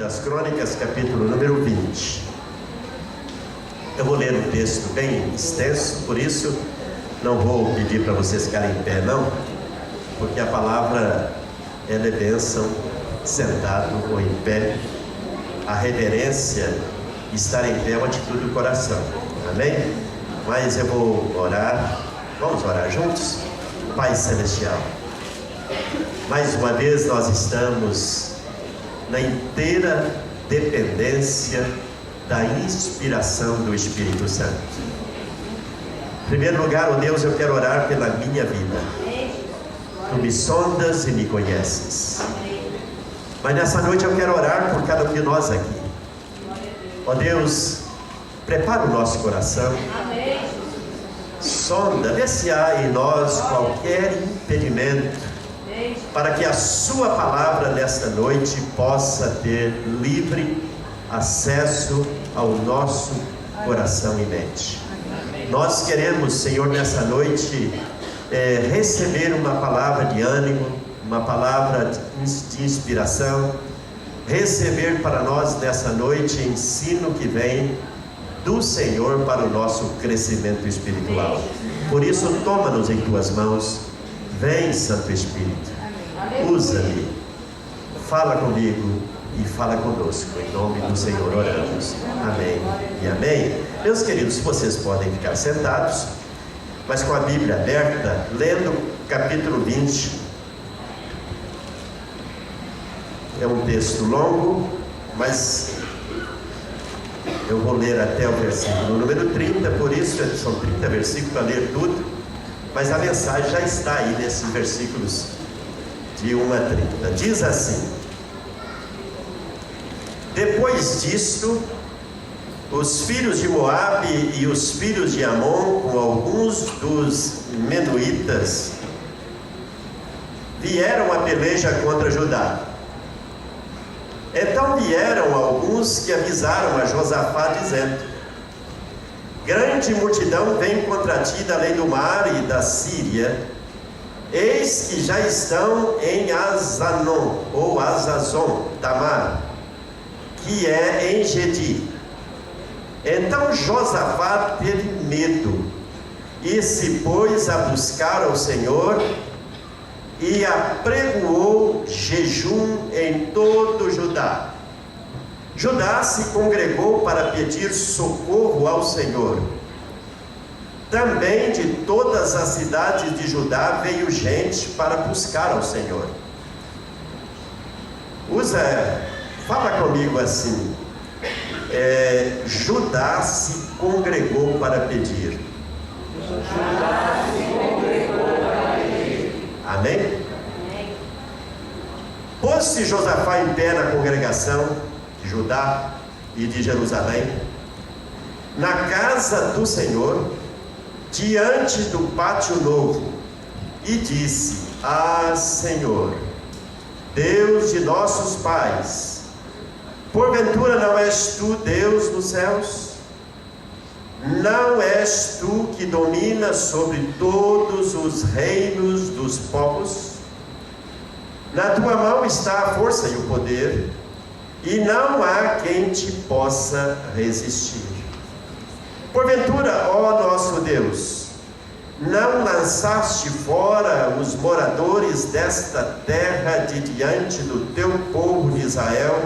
das Crônicas, capítulo número 20. Eu vou ler um texto bem extenso, por isso não vou pedir para vocês ficarem em pé, não, porque a palavra ela é bênção, sentado ou em pé. A reverência, estar em pé é uma atitude do coração, amém? Mas eu vou orar, vamos orar juntos? Pai Celestial, mais uma vez nós estamos na inteira dependência da inspiração do Espírito Santo. Em primeiro lugar, ó Deus, eu quero orar pela minha vida. Tu me sondas e me conheces. Mas nessa noite eu quero orar por cada um de nós aqui. Ó Deus, prepara o nosso coração. Sonda, vê se há em nós qualquer impedimento para que a sua palavra nesta noite possa ter livre acesso ao nosso coração e mente. Nós queremos, Senhor, nessa noite receber uma palavra de ânimo, uma palavra de inspiração, receber para nós nessa noite ensino que vem do Senhor para o nosso crescimento espiritual. Por isso, toma-nos em tuas mãos. Vem, Santo Espírito, usa-me, fala comigo e fala conosco. Em nome do Senhor oramos. Amém e amém. Meus queridos, vocês podem ficar sentados, mas com a Bíblia aberta, lendo capítulo 20. É um texto longo, mas eu vou ler até o versículo número 30, por isso são 30 versículos para ler tudo, mas a mensagem já está aí nesses versículos de 1 a 30. Diz assim: depois disto, os filhos de Moabe e os filhos de Amon, com alguns dos menuitas, vieram a peleja contra Judá. Então vieram alguns que avisaram a Josafá, dizendo: grande multidão vem contra ti da além do mar e da Síria. Eis que já estão em Azanon, ou Azazon, Tamar, que é em Gedi. Então Josafá teve medo e se pôs a buscar ao Senhor e apregoou jejum em todo Judá. Judá se congregou para pedir socorro ao Senhor. Também de todas as cidades de Judá veio gente para buscar ao Senhor. Fala comigo assim: Judá se congregou para pedir. Judá se congregou para pedir. Amém? Pôs-se Josafá em pé na congregação de Judá e de Jerusalém, na casa do Senhor, diante do pátio novo, e disse: Ah, Senhor, Deus de nossos pais, porventura não és tu Deus dos céus? Não és tu que dominas sobre todos os reinos dos povos? Na tua mão está a força e o poder, e não há quem te possa resistir. Porventura, ó nosso Deus, não lançaste fora os moradores desta terra de diante do teu povo de Israel,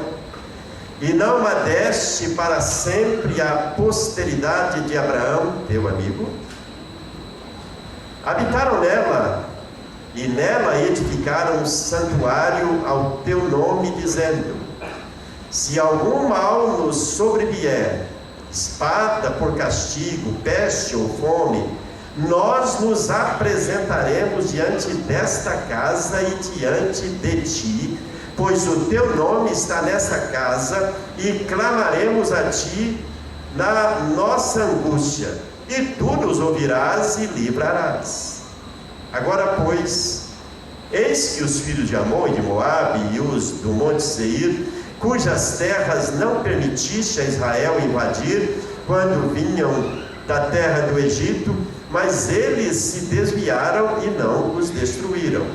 e não a deste para sempre à posteridade de Abraão, teu amigo? Habitaram nela, e nela edificaram um santuário ao teu nome, dizendo: se algum mal nos sobrevier, espada por castigo, peste ou fome, nós nos apresentaremos diante desta casa e diante de ti, pois o teu nome está nessa casa, e clamaremos a ti na nossa angústia, e tu nos ouvirás e livrarás. Agora, pois, eis que os filhos de Amon e de Moabe e os do monte Seir, cujas terras não permitiste a Israel invadir quando vinham da terra do Egito, mas eles se desviaram e não os destruíram.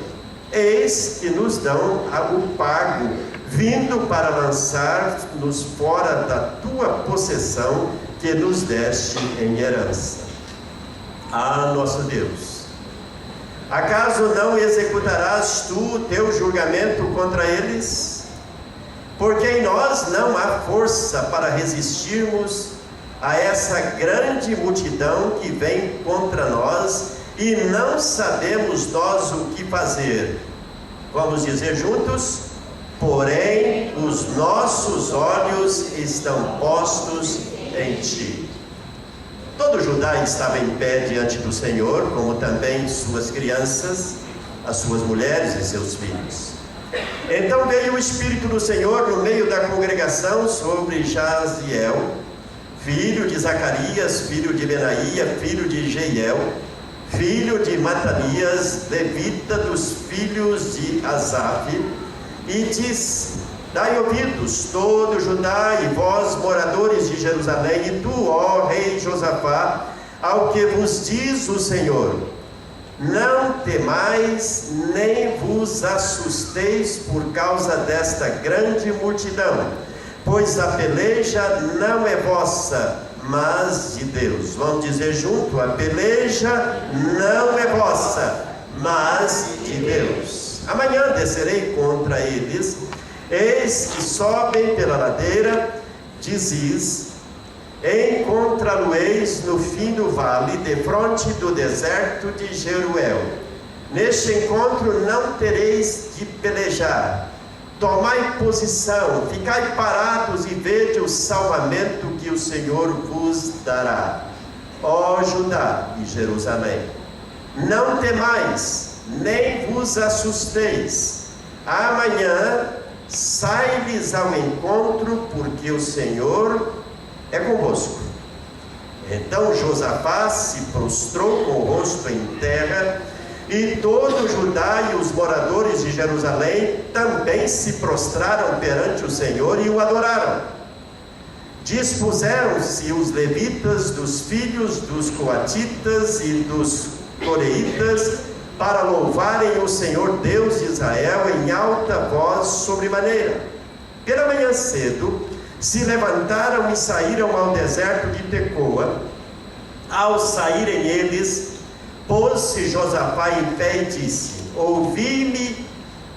Eis que nos dão o pago vindo para lançar-nos fora da tua possessão que nos deste em herança. Ah, nosso Deus, acaso não executarás tu o teu julgamento contra eles? Porque em nós não há força para resistirmos a essa grande multidão que vem contra nós, e não sabemos nós o que fazer. Vamos dizer juntos? Porém, os nossos olhos estão postos em ti. Todo Judá estava em pé diante do Senhor, como também suas crianças, as suas mulheres e seus filhos. Então veio o Espírito do Senhor no meio da congregação sobre Jaziel, filho de Zacarias, filho de Benaía, filho de Jeiel, filho de Matanias, levita dos filhos de Asaf, e diz: dai ouvidos, todo Judá, e vós, moradores de Jerusalém, e tu, ó rei Josafá, ao que vos diz o Senhor: não temais, nem vos assusteis por causa desta grande multidão, pois a peleja não é vossa, mas de Deus. Vamos dizer junto: a peleja não é vossa, mas de Deus. Amanhã descerei contra eles, eis que sobem pela ladeira de Ziz, encontrá-lo-eis no fim do vale, defronte do deserto de Jeruel. Neste encontro não tereis de pelejar. Tomai posição, ficai parados e vede o salvamento que o Senhor vos dará. Ó Judá e Jerusalém, não temais, nem vos assusteis. Amanhã sai-lhes ao encontro, porque o Senhor é convosco. Então Josafá se prostrou com o rosto em terra, e todo Judá e os moradores de Jerusalém também se prostraram perante o Senhor e o adoraram. Dispuseram-se os levitas dos filhos dos coatitas e dos coreitas para louvarem o Senhor Deus de Israel em alta voz sobremaneira. Pela manhã cedo se levantaram e saíram ao deserto de Tecoa. Ao saírem eles, pôs-se Josafá em pé e disse: ouvi-me,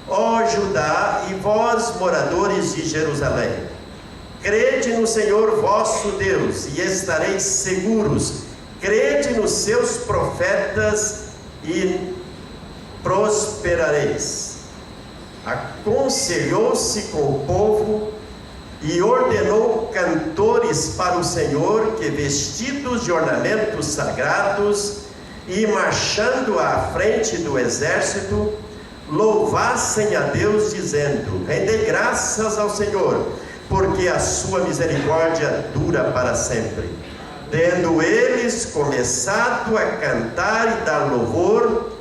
ó Judá, e vós, moradores de Jerusalém. Crede no Senhor vosso Deus, e estareis seguros. Crede nos seus profetas, e prosperareis. Aconselhou-se com o povo, e ordenou cantores para o Senhor, que vestidos de ornamentos sagrados, e marchando à frente do exército, louvassem a Deus, dizendo: rendei graças ao Senhor, porque a sua misericórdia dura para sempre. Tendo eles começado a cantar e dar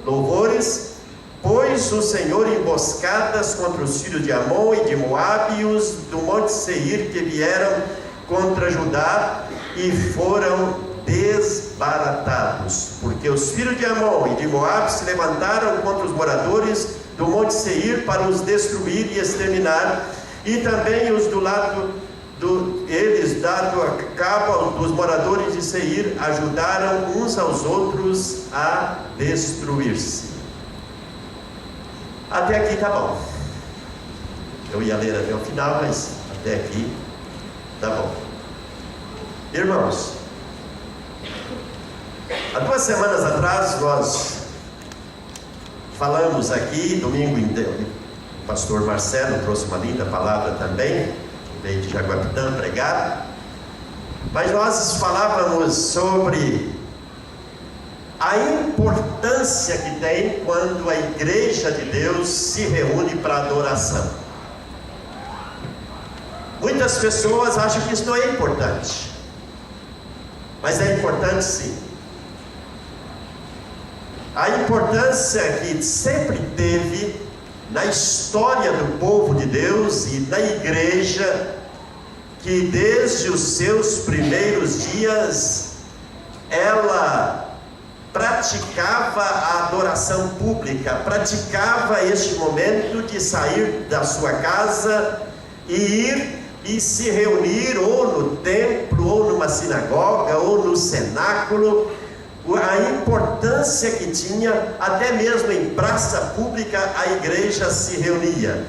louvores, pôs o Senhor emboscadas contra os filhos de Amon e de Moabe e os do monte Seir, que vieram contra Judá, e foram desbaratados, porque os filhos de Amon e de Moabe se levantaram contra os moradores do monte Seir para os destruir e exterminar, e também os do lado eles, dado a cabo dos moradores de Seir, ajudaram uns aos outros a destruir-se. Até aqui tá bom. Eu ia ler até o final, mas até aqui tá bom. Irmãos, há 2 semanas atrás nós falamos aqui, domingo inteiro, o pastor Marcelo trouxe uma linda palavra também, veio de Jaguapitã pregar, mas nós falávamos sobre a importância que tem quando a igreja de Deus se reúne para adoração. Muitas pessoas acham que isso não é importante, mas é importante sim. A importância que sempre teve na história do povo de Deus e da igreja, que desde os seus primeiros dias ela praticava a adoração pública, praticava este momento de sair da sua casa e ir e se reunir ou no templo, ou numa sinagoga, ou no cenáculo. A importância que tinha, até mesmo em praça pública, a igreja se reunia.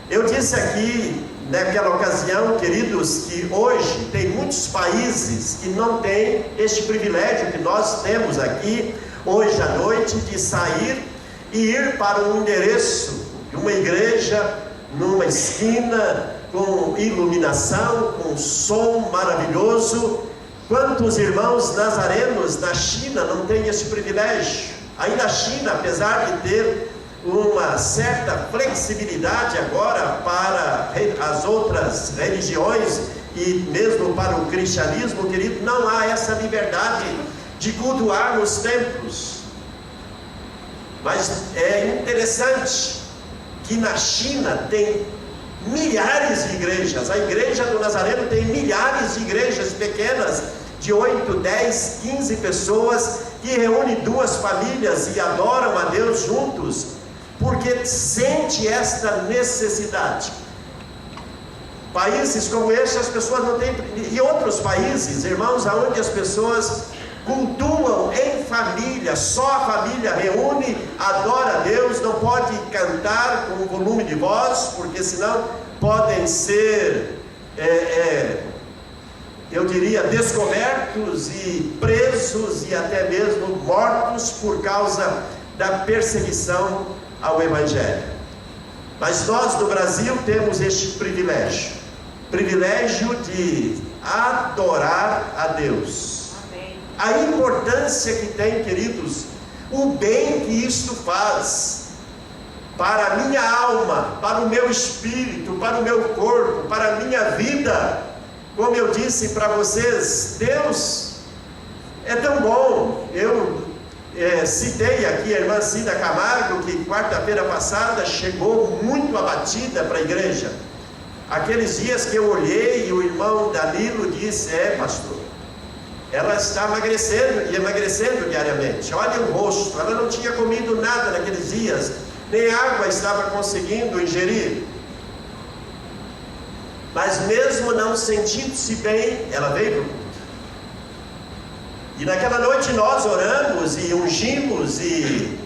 Eu disse aqui, naquela ocasião, queridos, que hoje tem muitos países que não têm este privilégio que nós temos aqui, hoje à noite, de sair e ir para um endereço de uma igreja, numa esquina, com iluminação, com som maravilhoso. Quantos irmãos nazarenos na China não têm esse privilégio? Aí na China, apesar de ter uma certa flexibilidade agora para as outras religiões e mesmo para o cristianismo, querido, não há essa liberdade de cultuar nos templos. Mas é interessante que na China tem milhares de igrejas. A igreja do Nazareno tem milhares de igrejas pequenas, de 8, 10, 15 pessoas, que reúnem duas famílias e adoram a Deus juntos, porque sente esta necessidade. Países como este, as pessoas não têm, e outros países, irmãos, onde as pessoas cultuam em família, só a família reúne, adora a Deus, não pode cantar com volume de voz, porque senão podem ser, eu diria, descobertos e presos e até mesmo mortos por causa da perseguição ao Evangelho. Mas nós do Brasil temos este privilégio de adorar a Deus. A importância que tem, queridos, o bem que isto faz para a minha alma, para o meu espírito, para o meu corpo, para a minha vida. Como eu disse para vocês, Deus é tão bom. Eu citei aqui a irmã Cida Camargo, que quarta-feira passada chegou muito abatida para a igreja. Aqueles dias que eu olhei e o irmão Danilo disse: pastor, ela está emagrecendo e emagrecendo diariamente. Olha o rosto, ela não tinha comido nada naqueles dias, nem água estava conseguindo ingerir. Mas mesmo não sentindo-se bem, ela veio para o culto. E naquela noite nós oramos e ungimos, e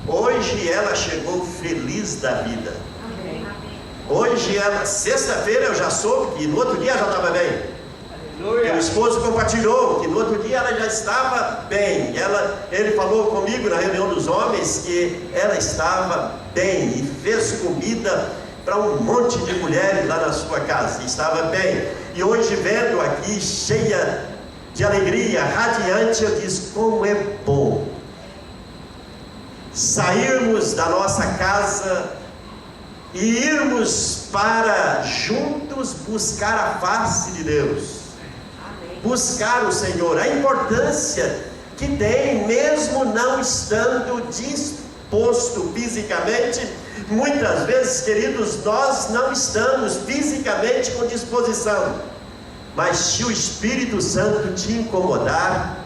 hoje ela chegou feliz da vida. Hoje ela, sexta-feira eu já soube que no outro dia ela já estava bem. Meu esposo compartilhou que no outro dia ela já estava bem. Ele falou comigo na reunião dos homens que ela estava bem e fez comida para um monte de mulheres lá na sua casa, estava bem. E hoje, vendo aqui, cheia de alegria, radiante, eu disse: como é bom sairmos da nossa casa e irmos para juntos buscar a face de Deus, buscar o Senhor. A importância que tem, mesmo não estando disposto fisicamente. Muitas vezes, queridos, nós não estamos fisicamente com disposição, mas se o Espírito Santo te incomodar,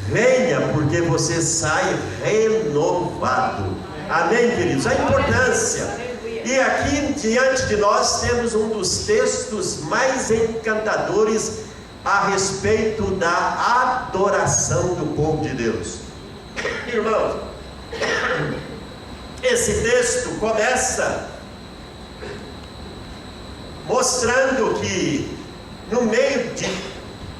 venha, porque você sai renovado. Amém, queridos? A importância. E aqui diante de nós temos um dos textos mais encantadores a respeito da adoração do povo de Deus. Irmãos, esse texto começa mostrando que no meio de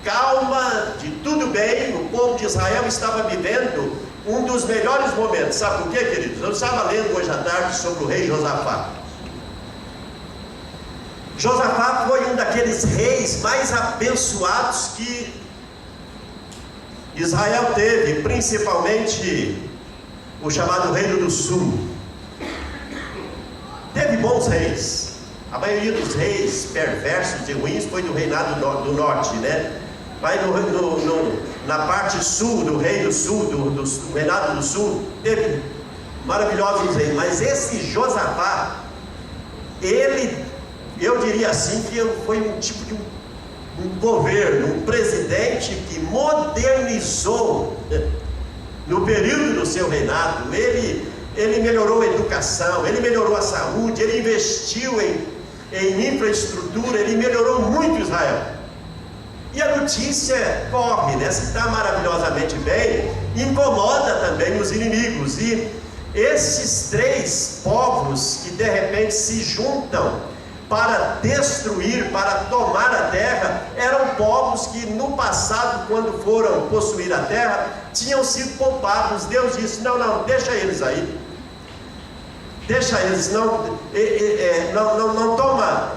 calma, de tudo bem, o povo de Israel estava vivendo um dos melhores momentos. Sabe por quê, queridos? Eu estava lendo hoje à tarde sobre o rei Josafá. Josafá foi um daqueles reis mais abençoados que Israel teve, principalmente o chamado Reino do Sul. Teve bons reis. A maioria dos reis perversos e ruins foi do reinado do norte, né? Vai na parte sul do Reino do Sul, do reinado do sul, teve maravilhosos reis. Mas esse Josafá, eu diria assim, que foi um tipo de um governo, um presidente que modernizou no período do seu reinado, ele melhorou a educação, ele melhorou a saúde, ele investiu em infraestrutura, ele melhorou muito Israel. E a notícia corre, né? Se está maravilhosamente bem, incomoda também os inimigos. E esses 3 povos que de repente se juntam para destruir, para tomar a terra, eram povos que no passado, quando foram possuir a terra, tinham sido poupados. Deus disse: não, deixa eles aí, deixa eles, não toma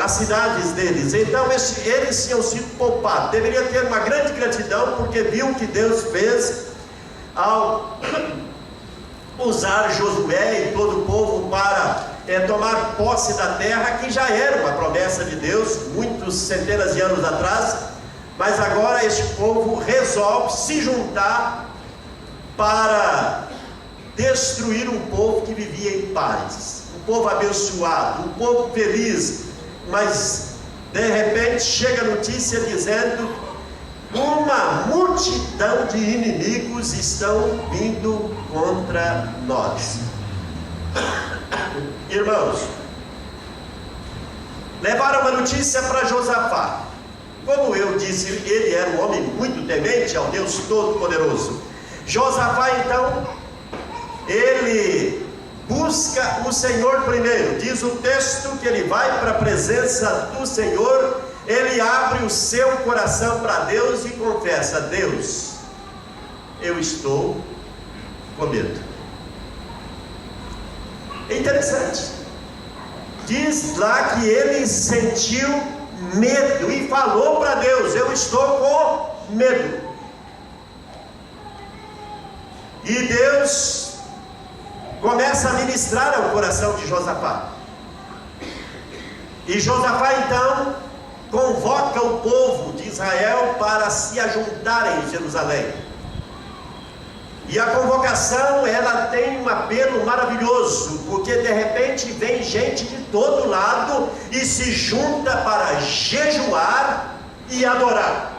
as cidades deles. Então eles tinham sido poupados. Deveria ter uma grande gratidão, porque viu o que Deus fez ao usar Josué e todo o povo para tomar posse da terra, que já era uma promessa de Deus muitos centenas de anos atrás. Mas agora este povo resolve se juntar para destruir um povo que vivia em paz, um povo abençoado, um povo feliz. Mas de repente chega a notícia dizendo: uma multidão de inimigos estão vindo contra nós. Irmãos, levaram uma notícia para Josafá. Como eu disse, ele era um homem muito temente ao Deus Todo-Poderoso. Josafá, então, ele busca o Senhor primeiro. Diz o texto que ele vai para a presença do Senhor, ele abre o seu coração para Deus e confessa: Deus, eu estou com medo. É interessante, diz lá que ele sentiu medo e falou para Deus: eu estou com medo. E Deus começa a ministrar ao coração de Josafá. E Josafá então convoca o povo de Israel para se ajuntarem em Jerusalém. E a convocação, ela tem um apelo maravilhoso, porque de repente vem gente de todo lado e se junta para jejuar e adorar.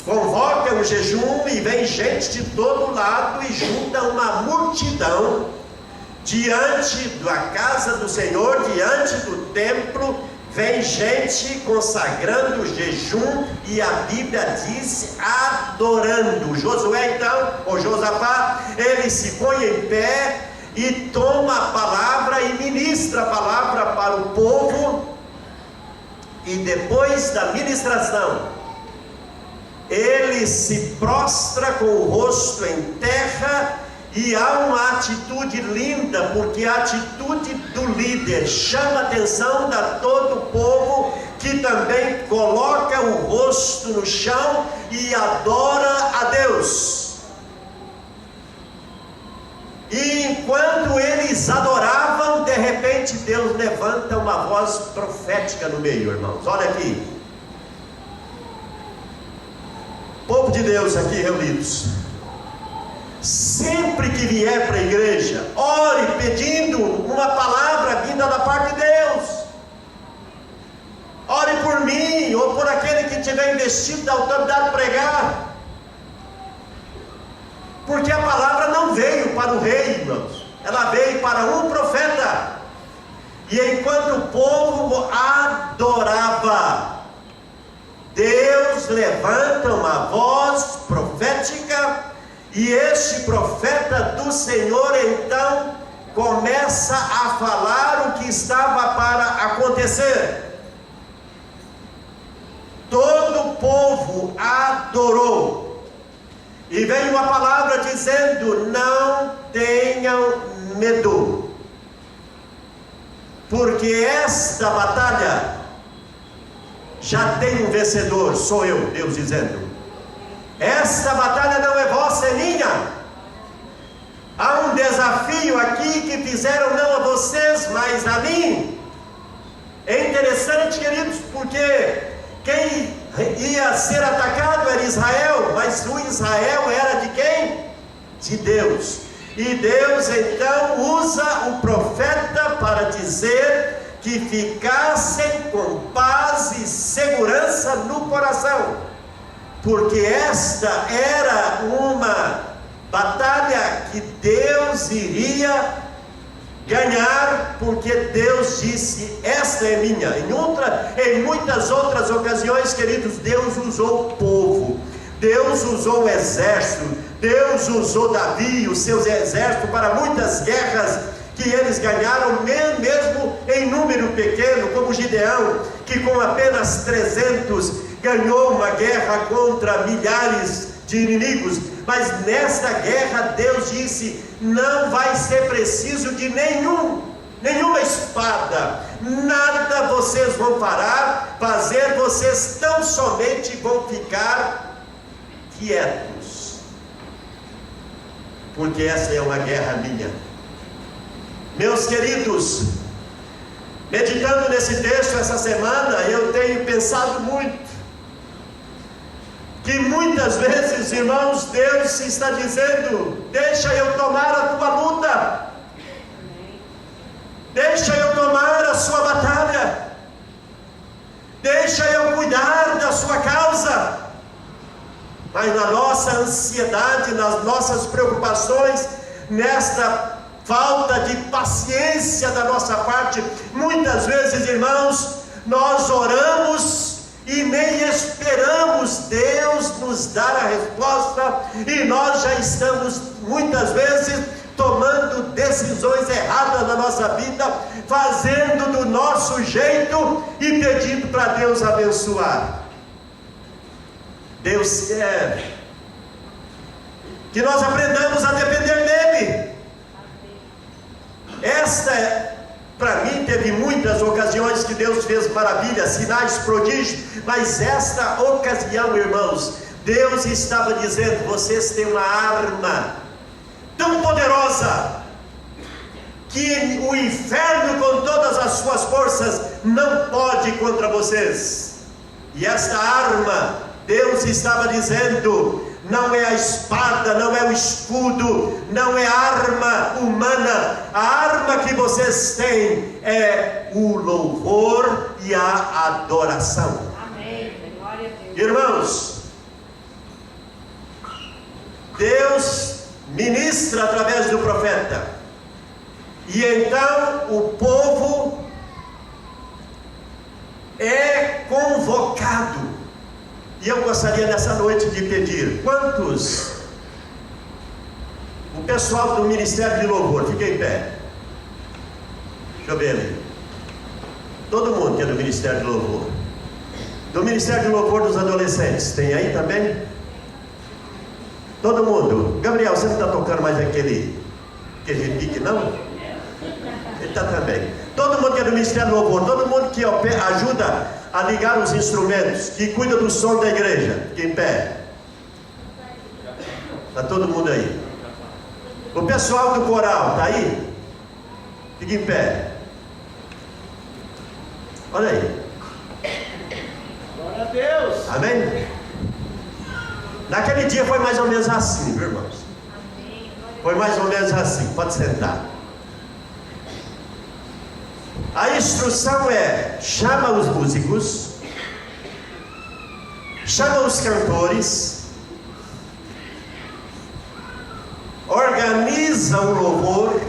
Convoca um jejum e vem gente de todo lado e junta uma multidão diante da casa do Senhor, diante do templo. Vem gente consagrando o jejum, e a Bíblia diz adorando. Josué então, ou Josafá, ele se põe em pé e toma a palavra e ministra a palavra para o povo. E depois da ministração, ele se prostra com o rosto em terra. E há uma atitude linda, porque a atitude do líder chama a atenção de todo o povo, que também coloca o rosto no chão e adora a Deus. E enquanto eles adoravam, de repente Deus levanta uma voz profética no meio, irmãos. Olha aqui, povo de Deus aqui reunidos, sempre que vier para a igreja, ore pedindo uma palavra vinda da parte de Deus. Ore por mim, ou por aquele que tiver investido da autoridade de pregar, porque a palavra não veio para o rei, irmãos, ela veio para um profeta. E enquanto o povo adorava, Deus levanta uma voz profética. E este profeta do Senhor então começa a falar o que estava para acontecer. Todo o povo adorou. E veio uma palavra dizendo: não tenham medo, porque esta batalha já tem um vencedor, sou eu. Deus dizendo: esta batalha não é vossa, é minha. Há um desafio aqui que fizeram não a vocês, mas a mim. É interessante, queridos, porque quem ia ser atacado era Israel, mas o Israel era de quem? De Deus. E Deus então usa o profeta para dizer que ficassem com paz e segurança no coração. porque esta era uma batalha que Deus iria ganhar, porque Deus disse: esta é minha. Em muitas outras ocasiões, queridos, Deus usou o povo, Deus usou o exército, Deus usou Davi e os seus exércitos para muitas guerras que eles ganharam, mesmo em número pequeno, como Gideão, que com apenas 300 ganhou uma guerra contra milhares de inimigos. Mas nesta guerra Deus disse: não vai ser preciso de nenhuma espada, nada vocês vão fazer, vocês tão somente vão ficar quietos, porque essa é uma guerra minha. Meus queridos, meditando nesse texto essa semana, eu tenho pensado muito, que muitas vezes, irmãos, Deus está dizendo: deixa eu tomar a tua luta, deixa eu tomar a sua batalha, deixa eu cuidar da sua causa. Mas na nossa ansiedade, nas nossas preocupações, nesta falta de paciência da nossa parte, muitas vezes, irmãos, nós oramos e nem esperamos Deus nos dar a resposta, e nós já estamos muitas vezes tomando decisões erradas na nossa vida, fazendo do nosso jeito e pedindo para Deus abençoar. Deus quer que nós aprendamos a depender dEle. Para mim, teve muitas ocasiões que Deus fez maravilhas, sinais, prodígios, mas esta ocasião, irmãos, Deus estava dizendo: vocês têm uma arma tão poderosa que o inferno com todas as suas forças não pode contra vocês. E esta arma, Deus estava dizendo, não é a espada, não é o escudo, não é a arma humana. A arma que vocês têm é o louvor e a adoração. Amém. Glória a Deus. Irmãos, Deus ministra através do profeta, e então o povo é convocado. E eu gostaria nessa noite de pedir: quantos? O pessoal do Ministério de Louvor, fica em pé. Deixa eu ver ali. Todo mundo que é do Ministério de Louvor. Do Ministério de Louvor dos Adolescentes, tem aí também? Todo mundo. Gabriel, você não está tocando mais aquele pique, não? Ele está também. Todo mundo que é do Ministério do Louvor, todo mundo que ajuda a ligar os instrumentos, que cuida do som da igreja, fica em pé. Está todo mundo aí. O pessoal do coral, está aí? Fica em pé. Olha aí. Glória a Deus. Amém? Naquele dia foi mais ou menos assim, viu, irmãos? Foi mais ou menos assim. Pode sentar. A instrução é: chama os músicos, chama os cantores, organiza o louvor,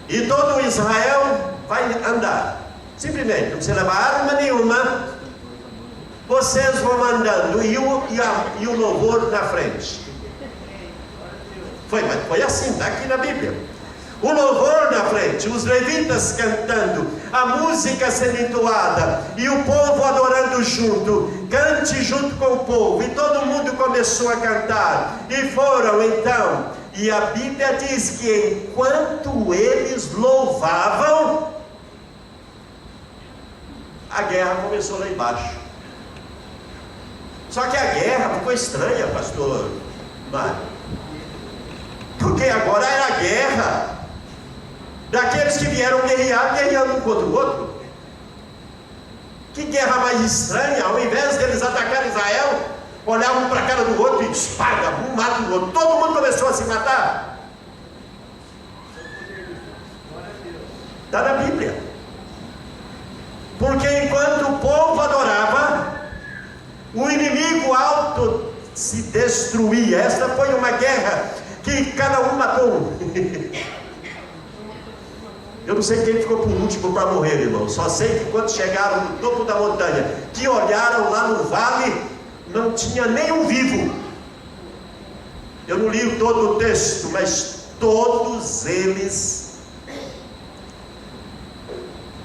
e todo Israel vai andar. Simplesmente, não precisa levar arma nenhuma, vocês vão andando e o louvor na frente. Foi assim, está aqui na Bíblia. O louvor na frente, os levitas cantando, a música sendo entoada e o povo adorando junto. Cante junto com o povo. E todo mundo começou a cantar. E foram então. E a Bíblia diz que enquanto eles louvavam, a guerra começou lá embaixo. Só que a guerra ficou estranha, pastor Mário, porque agora era a guerra daqueles que vieram guerreando um contra o outro. Que guerra mais estranha! Ao invés deles atacarem Israel, olhavam um para a cara do outro e espada, um mata o outro. Todo mundo começou a se matar. Está na Bíblia. Porque enquanto o povo adorava, se destruía. Esta foi uma guerra que cada um matou um. Eu não sei quem ficou por último para morrer, irmão. Só sei que quando chegaram no topo da montanha, que olharam lá no vale, não tinha nenhum vivo. Eu não li todo o texto, mas todos eles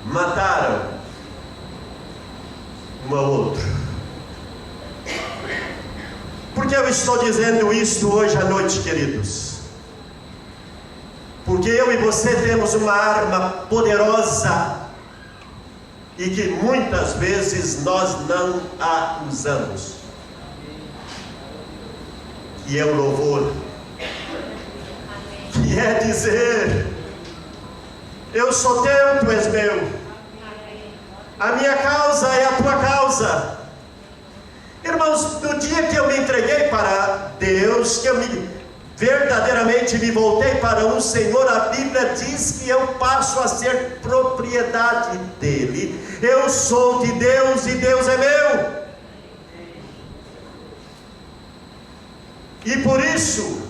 mataram um ao outro. Por que eu estou dizendo isso hoje à noite, queridos? Porque eu e você temos uma arma poderosa e que muitas vezes nós não a usamos, que é o louvor, que é dizer: eu sou teu, tu és meu, a minha causa é a tua causa. Irmãos, no dia que eu me entreguei para Deus, que eu verdadeiramente me voltei para o Senhor, a Bíblia diz que eu passo a ser propriedade dele. Eu sou de Deus e Deus é meu. E por isso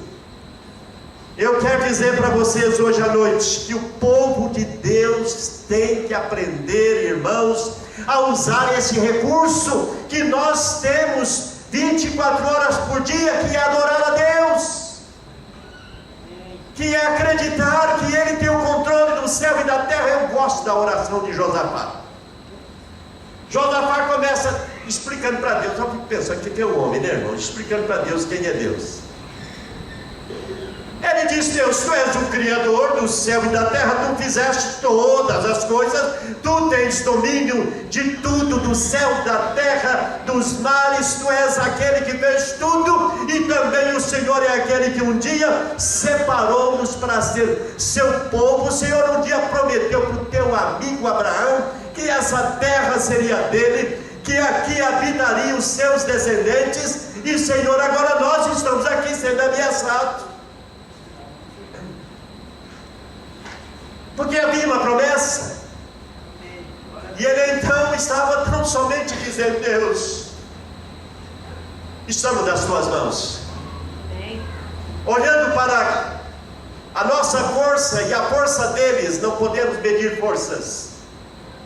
eu quero dizer para vocês hoje à noite que o povo de Deus tem que aprender, irmãos, a usar esse recurso que nós temos 24 horas por dia, que é adorar a Deus, que é acreditar que Ele tem o controle do céu e da terra. Eu gosto da oração de Josafá. Josafá começa explicando para Deus. Eu fico pensando que é um homem, né, irmão? Explicando para Deus quem é Deus. Ele diz: Deus, tu és o Criador do céu e da terra, tu fizeste todas as coisas, tu tens domínio de tudo, do céu, da terra, dos mares, tu és aquele que fez tudo, e também o Senhor é aquele que um dia separou-nos para ser seu povo. O Senhor um dia prometeu para o teu amigo Abraão que essa terra seria dele, que aqui habitariam os seus descendentes, e Senhor, agora nós estamos aqui sendo ameaçados. Porque havia uma promessa, e ele então estava tão somente dizendo: Deus, estamos nas tuas mãos. Olhando para a nossa força e a força deles, não podemos medir forças.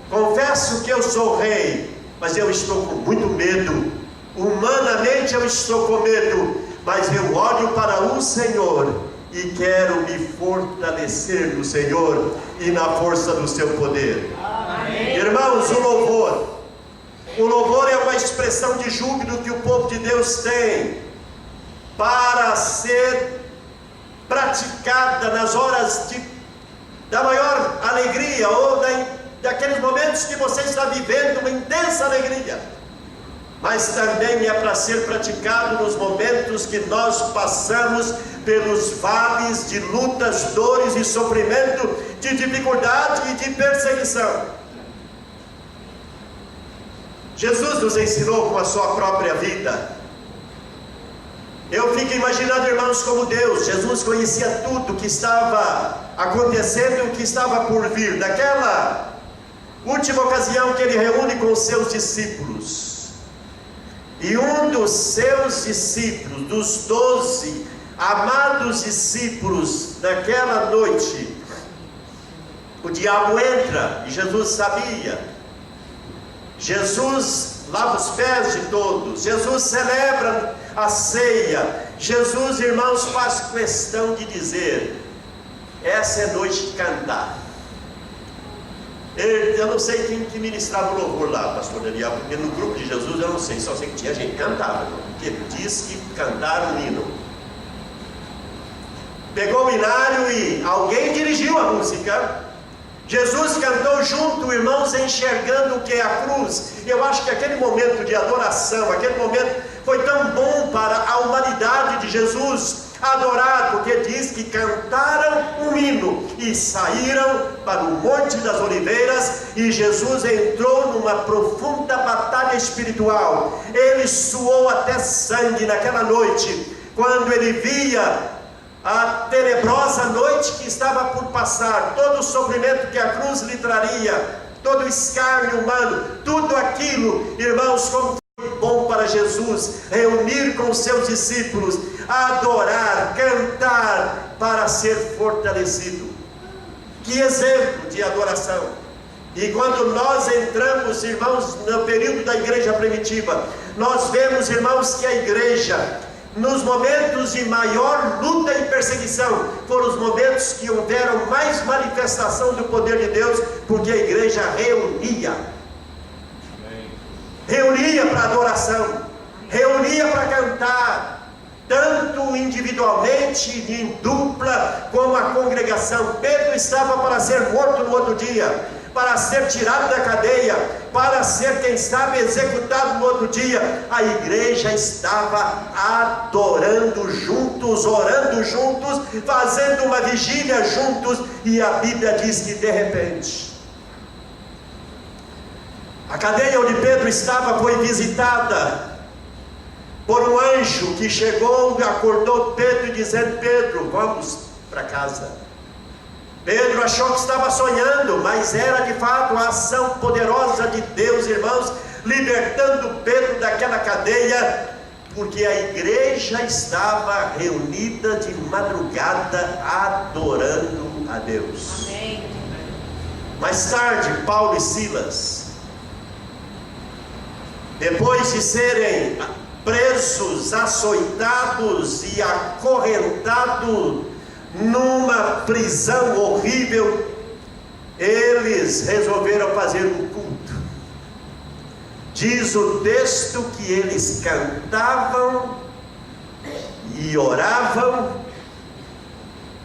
Confesso que eu sou rei, mas eu estou com muito medo. Humanamente eu estou com medo, mas eu olho para o Senhor e quero me fortalecer no Senhor e na força do seu poder. Amém. Irmãos, o louvor é uma expressão de júbilo que o povo de Deus tem para ser praticada nas horas da maior alegria, ou daqueles momentos que você está vivendo uma intensa alegria, mas também é para ser praticado nos momentos que nós passamos pelos vales de lutas, dores e sofrimento, de dificuldade e de perseguição. Jesus nos ensinou com a sua própria vida. Eu fico imaginando, irmãos, como Deus. Jesus conhecia tudo que estava acontecendo e o que estava por vir. Daquela última ocasião que ele reúne com os seus discípulos, e um dos seus discípulos, dos 12 amados discípulos, naquela noite, o diabo entra, e Jesus sabia. Jesus lava os pés de todos, Jesus celebra a ceia, Jesus, irmãos, faz questão de dizer: essa é noite de cantar. Eu não sei quem que ministrava o louvor lá, pastor Daniel, porque no grupo de Jesus eu não sei, só sei que tinha gente que cantava, porque diz que cantaram um hino. Pegou o hinário e alguém dirigiu a música. Jesus cantou junto, irmãos, enxergando o que é a cruz. Eu acho que aquele momento de adoração, aquele momento foi tão bom para a humanidade de Jesus adorar, porque diz que cantaram um hino e saíram para o Monte das Oliveiras, e Jesus entrou numa profunda batalha espiritual. Ele suou até sangue naquela noite, quando ele via a tenebrosa noite que estava por passar, todo o sofrimento que a cruz lhe traria, todo o escárnio humano, tudo aquilo, irmãos, como foi bom para para Jesus reunir com os seus discípulos, adorar, cantar, para ser fortalecido. Que exemplo de adoração! E quando nós entramos, irmãos, no período da igreja primitiva, nós vemos, irmãos, que a igreja, nos momentos de maior luta e perseguição, foram os momentos que houveram mais manifestação do poder de Deus, porque a igreja reunia para adoração, reunia para cantar, tanto individualmente, em dupla, como a congregação. Pedro estava para ser morto no outro dia, para ser tirado da cadeia, para ser, quem sabe, executado no outro dia. A igreja estava adorando juntos, orando juntos, fazendo uma vigília juntos, e a Bíblia diz que de repente a cadeia onde Pedro estava foi visitada por um anjo que chegou e acordou Pedro, dizendo: Pedro, vamos para casa. Pedro achou que estava sonhando, mas era de fato a ação poderosa de Deus, irmãos, libertando Pedro daquela cadeia, porque a igreja estava reunida de madrugada adorando a Deus. Amém. Mais tarde, Paulo e Silas, depois de serem presos, açoitados e acorrentados numa prisão horrível, eles resolveram fazer um culto. Diz o texto que eles cantavam e oravam,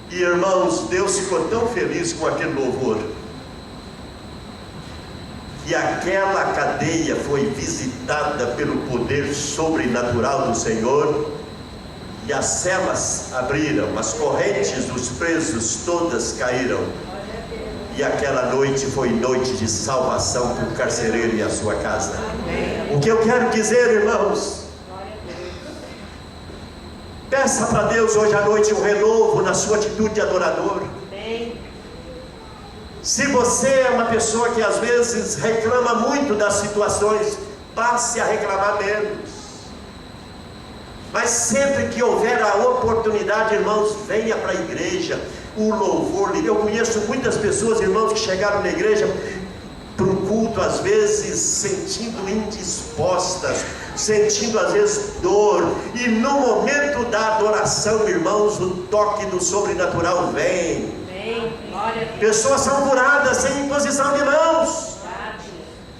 e, irmãos, Deus ficou tão feliz com aquele louvor, que aquela cadeia foi visitada pelo poder sobrenatural do Senhor, e as celas abriram, as correntes dos presos todas caíram, e aquela noite foi noite de salvação para o carcereiro e a sua casa. O que eu quero dizer, irmãos, peça para Deus hoje à noite um renovo na sua atitude de adorador. Se você é uma pessoa que às vezes reclama muito das situações, passe a reclamar menos. Mas sempre que houver a oportunidade, irmãos, venha para a igreja. O louvor, eu conheço muitas pessoas, irmãos, que chegaram na igreja para um culto, às vezes sentindo indispostas, sentindo às vezes dor, e no momento da adoração, irmãos, o toque do sobrenatural vem. Pessoas são curadas sem imposição de mãos.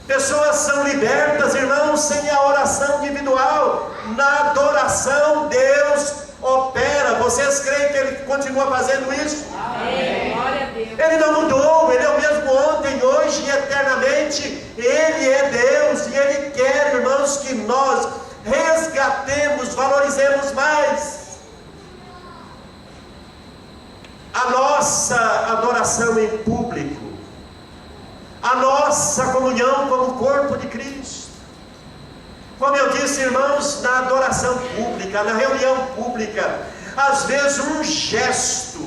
Pessoas são libertas, irmãos, sem a oração individual. Na adoração Deus opera. Vocês creem que Ele continua fazendo isso? Amém. Glória a Deus. Ele não mudou, Ele é o mesmo ontem, hoje e eternamente. Ele é Deus e Ele quer, irmãos, que nós resgatemos, valorizemos mais a nossa adoração em público, a nossa comunhão como corpo de Cristo. Como eu disse, irmãos, na adoração pública, na reunião pública, às vezes um gesto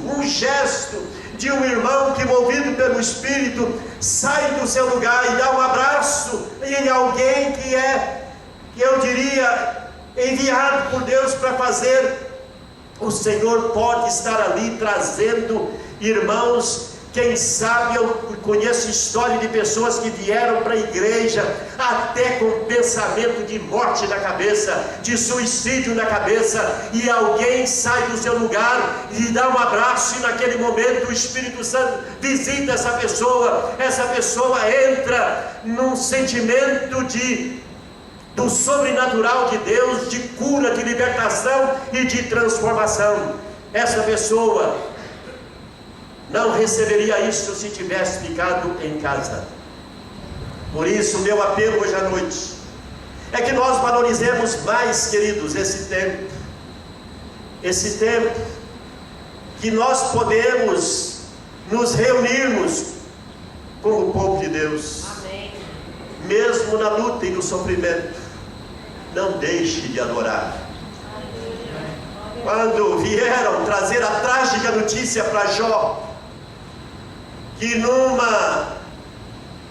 de um irmão que, movido pelo Espírito, sai do seu lugar e dá um abraço em alguém que é, eu diria, enviado por Deus para fazer. O Senhor pode estar ali trazendo, irmãos, quem sabe, eu conheço história de pessoas que vieram para a igreja até com pensamento de morte na cabeça, de suicídio na cabeça, e alguém sai do seu lugar e dá um abraço, e naquele momento o Espírito Santo visita essa pessoa entra num sentimento do sobrenatural de Deus, de cura, de libertação e de transformação. Essa pessoa não receberia isso se tivesse ficado em casa. Por isso, meu apelo hoje à noite é que nós valorizemos mais, queridos, esse tempo que nós podemos nos reunirmos como povo de Deus. Amém. Mesmo na luta e no sofrimento, não deixe de adorar. Quando vieram trazer a trágica notícia para Jó, que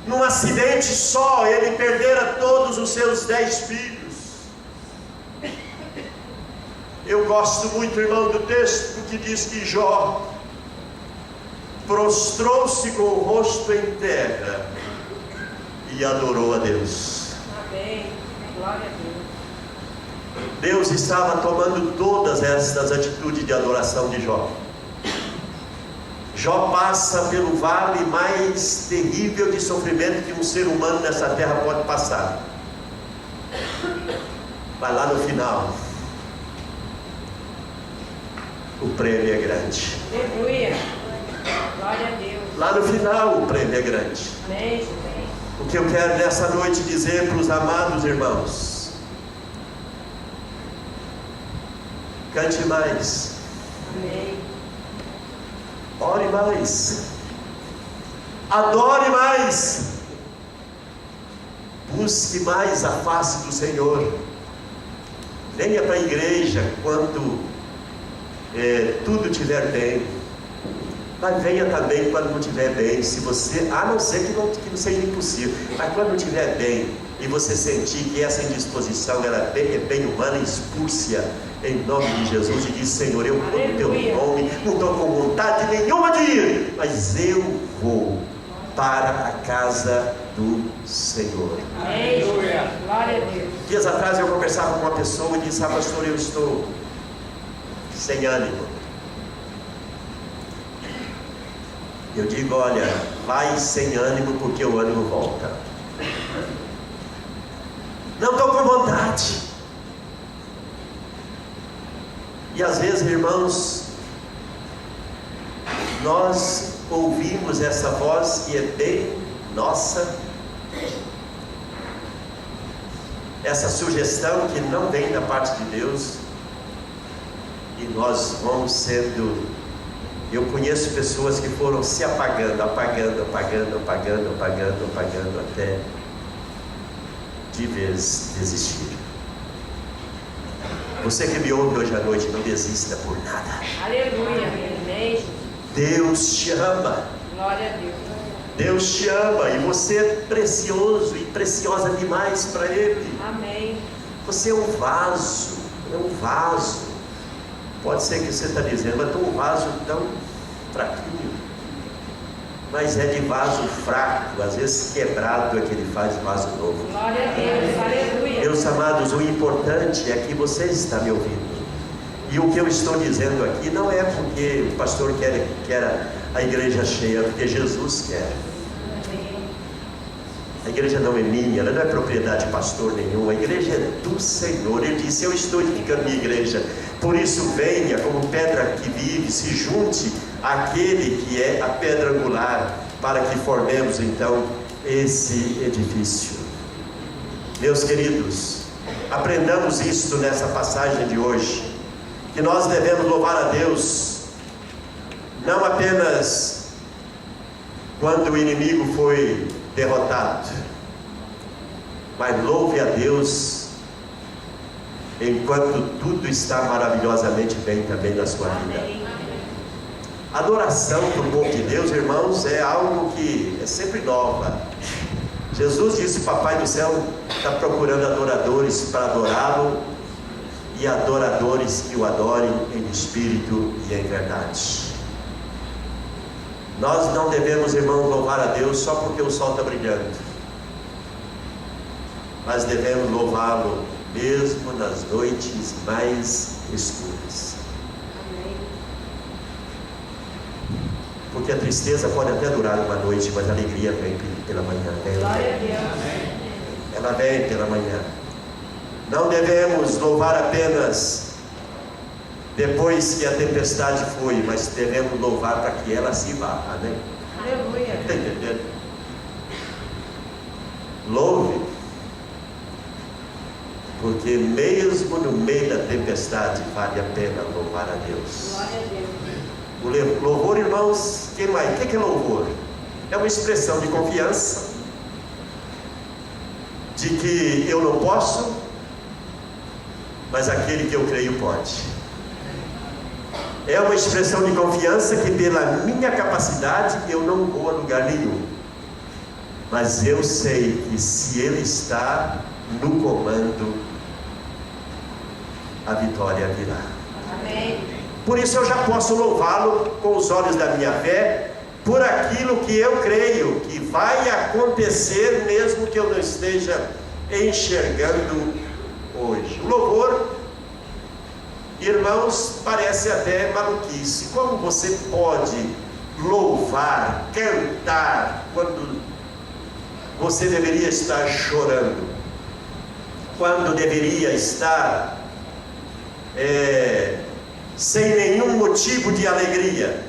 num acidente só ele perdera todos os seus 10 filhos, Eu gosto muito, irmão, do texto que diz que Jó prostrou-se com o rosto em terra e adorou a Deus. Amém. Glória a Deus. Deus estava tomando todas estas atitudes de adoração de Jó. Jó passa pelo vale mais terrível de sofrimento que um ser humano nessa terra pode passar. Mas lá no final, o prêmio é grande. Aleluia. Glória a Deus. Lá no final, o prêmio é grande. Amém. O que eu quero nessa noite dizer para os amados irmãos: cante mais. Amém. Ore mais, adore mais, busque mais a face do Senhor. Venha para a igreja quando tudo estiver bem, mas venha também quando não estiver bem. Se você, a não ser que não seja impossível, mas quando não estiver bem e você sentir que essa indisposição ela é bem humana, expulse-a em nome de Jesus e diz: Senhor, eu vou no teu nome, não estou com vontade nenhuma de ir, mas eu vou para a casa do Senhor. Amém. Glória a Deus. Dias atrás eu conversava com uma pessoa e disse: pastor, eu estou sem ânimo. Eu digo: olha, vai sem ânimo porque o ânimo volta. Não estou com vontade. E às vezes, irmãos, nós ouvimos essa voz que é bem nossa, essa sugestão que não vem da parte de Deus, e nós vamos sendo. Eu conheço pessoas que foram se apagando até de vez desistir. Você que me ouve hoje à noite, não desista por nada. Aleluia. Amém. Deus te ama. Glória a Deus. Deus te ama e você é precioso e preciosa demais para Ele. Amém. Você é um vaso, Pode ser que você está dizendo: mas estou um vaso tão fraquinho. Mas é de vaso fraco, às vezes quebrado, é que Ele faz vaso novo. Glória a Deus. Aleluia. Meus amados, o importante é que você está me ouvindo. E o que eu estou dizendo aqui não é porque o pastor quer a igreja cheia, porque Jesus quer. A igreja não é minha, ela não é propriedade de pastor nenhum, a igreja é do Senhor. Ele disse: eu estou edificando minha igreja, por isso venha como pedra que vive, se junte àquele que é a pedra angular, para que formemos então esse edifício. Meus queridos, aprendamos isto nessa passagem de hoje, que nós devemos louvar a Deus, não apenas quando o inimigo foi derrotado, mas louve a Deus enquanto tudo está maravilhosamente bem também na sua vida. Adoração para o povo de Deus, irmãos, é algo que é sempre nova. Jesus disse: Papai do céu está procurando adoradores para adorá-lo, e adoradores que o adorem em espírito e em verdade. Nós não devemos, irmãos, louvar a Deus só porque o sol está brilhando, mas devemos louvá-lo mesmo nas noites mais escuras. Amém. Porque a tristeza pode até durar uma noite, mas a alegria vem pela manhã. Glória a Deus. Ela vem pela manhã. Não devemos louvar apenas depois que a tempestade foi, mas devemos louvar para que ela se vá. Amém? Aleluia. Está entendendo? Louve, porque mesmo no meio da tempestade vale a pena louvar a Deus. Glória a Deus. O louvor, irmãos, quem mais? O que é louvor? É uma expressão de confiança, de que eu não posso, mas aquele que eu creio pode. É uma expressão de confiança que pela minha capacidade eu não vou a lugar nenhum, mas eu sei que se Ele está no comando, a vitória virá. Amém. Por isso eu já posso louvá-lo com os olhos da minha fé, por aquilo que eu creio que vai acontecer, mesmo que eu não esteja enxergando hoje. O louvor, irmãos, parece até maluquice. Como você pode louvar, cantar, quando você deveria estar chorando? Quando deveria estar sem nenhum motivo de alegria?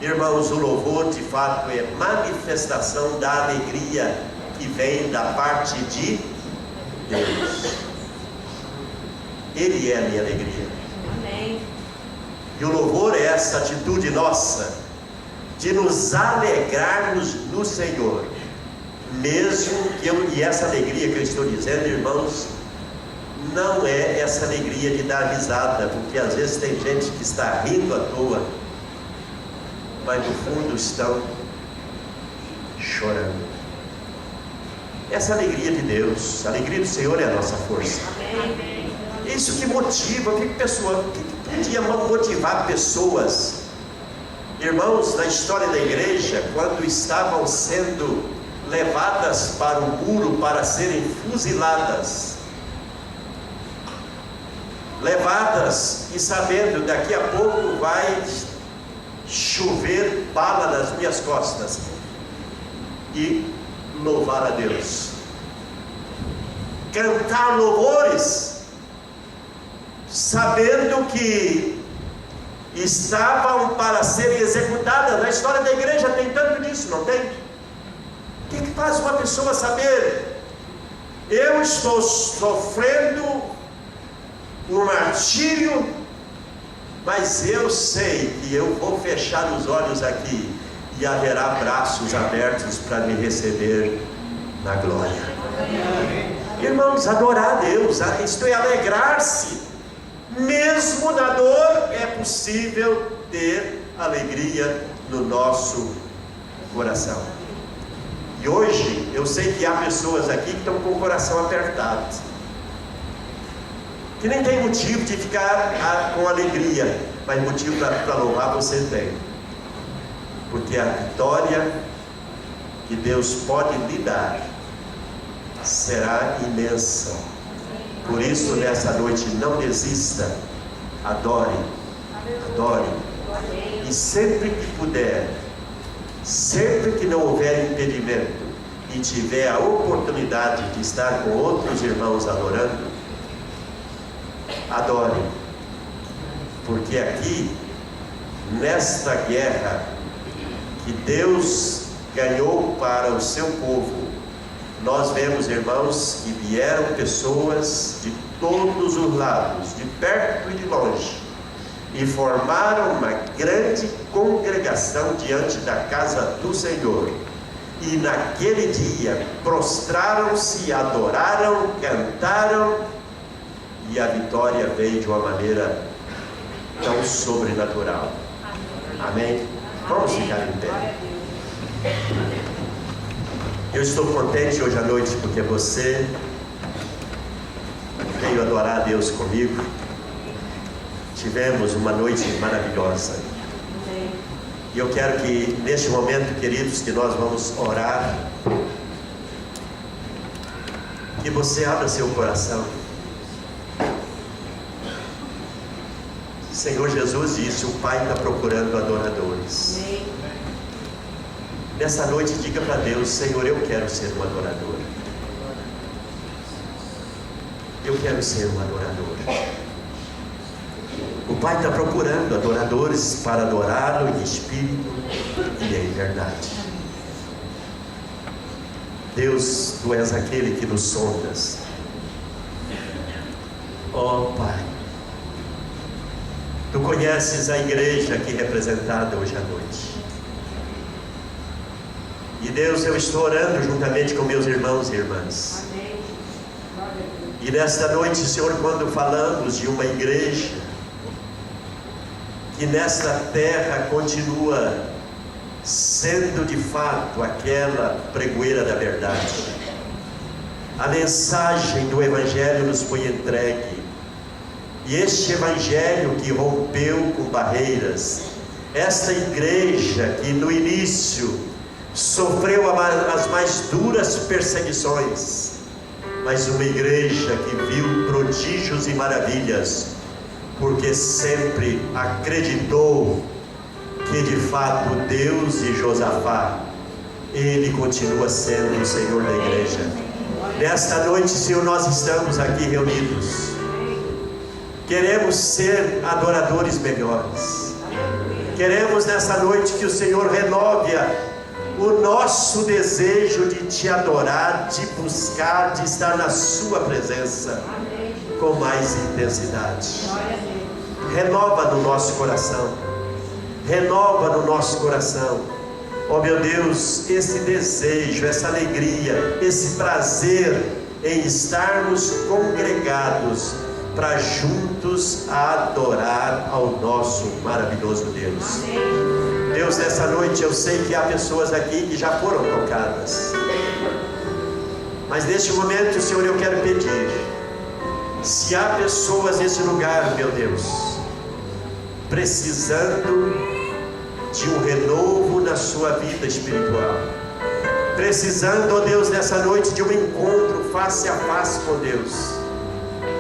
Irmãos, o louvor de fato é manifestação da alegria que vem da parte de Deus. Ele é a minha alegria. Amém. E o louvor é essa atitude nossa de nos alegrarmos no Senhor, mesmo que e essa alegria que eu estou dizendo, irmãos, não é essa alegria de dar risada, porque às vezes tem gente que está rindo à toa, mas no fundo estão chorando. Essa alegria de Deus, a alegria do Senhor é a nossa força. Amém. Isso que motiva, o que podia motivar pessoas, irmãos, na história da igreja, quando estavam sendo levadas para o muro para serem fuziladas, levadas e sabendo, daqui a pouco vai chover bala nas minhas costas, e louvar a Deus, cantar louvores, sabendo que estavam para serem executadas. Na história da igreja tem tanto disso, não tem? O que faz uma pessoa saber? Eu estou sofrendo um martírio, mas eu sei que eu vou fechar os olhos aqui e haverá braços abertos para me receber na glória. Irmãos, adorar a Deus, isto é alegrar-se. Mesmo na dor é possível ter alegria no nosso coração. E hoje eu sei que há pessoas aqui que estão com o coração apertado, que nem tem motivo de ficar com alegria, mas motivo para louvar você tem, porque a vitória que Deus pode lhe dar será imensa. Por isso, nessa noite, não desista, adore, adore, e sempre que puder, sempre que não houver impedimento e tiver a oportunidade de estar com outros irmãos adorando, adore, porque aqui, nesta guerra que Deus ganhou para o seu povo, nós vemos, irmãos, que vieram pessoas de todos os lados, de perto e de longe, e formaram uma grande congregação diante da casa do Senhor, e naquele dia prostraram-se, adoraram, cantaram, e a vitória veio de uma maneira tão sobrenatural. Amém? Vamos ficar em pé. Eu estou contente hoje à noite porque você veio adorar a Deus comigo. Tivemos uma noite maravilhosa. E eu quero que neste momento, queridos, que nós vamos orar, que você abra seu coração. Senhor Jesus disse: o Pai está procurando adoradores. Nessa noite diga para Deus: Senhor, eu quero ser um adorador. Eu quero ser um adorador. O Pai está procurando adoradores para adorá-lo em espírito e em verdade. Deus, Tu és aquele que nos sondas. Ó Pai, Tu conheces a igreja aqui representada hoje à noite. E Deus, eu estou orando juntamente com meus irmãos e irmãs. E nesta noite, Senhor, quando falamos de uma igreja que nesta terra continua sendo de fato aquela pregoeira da verdade, a mensagem do Evangelho nos foi entregue, E este evangelho que rompeu com barreiras, esta igreja que no início sofreu as mais duras perseguições, mas uma igreja que viu prodígios e maravilhas, porque sempre acreditou que de fato Deus e Josafá, Ele continua sendo o Senhor da igreja. Nesta noite, Senhor, nós estamos aqui reunidos, queremos ser adoradores melhores, queremos nessa noite que o Senhor renove o nosso desejo de Te adorar, de buscar, de estar na Sua presença com mais intensidade. Renova no nosso coração, renova no nosso coração, ó meu Deus, esse desejo, essa alegria, esse prazer em estarmos congregados para juntos adorar ao nosso maravilhoso Deus. Deus, nessa noite eu sei que há pessoas aqui que já foram tocadas, mas neste momento, Senhor, eu quero pedir, se há pessoas nesse lugar, meu Deus, precisando de um renovo na sua vida espiritual, precisando, ó Deus, nessa noite de um encontro face a face com Deus,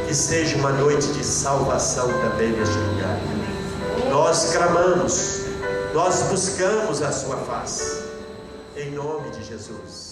que seja uma noite de salvação também neste lugar. Nós clamamos, nós buscamos a sua face, em nome de Jesus.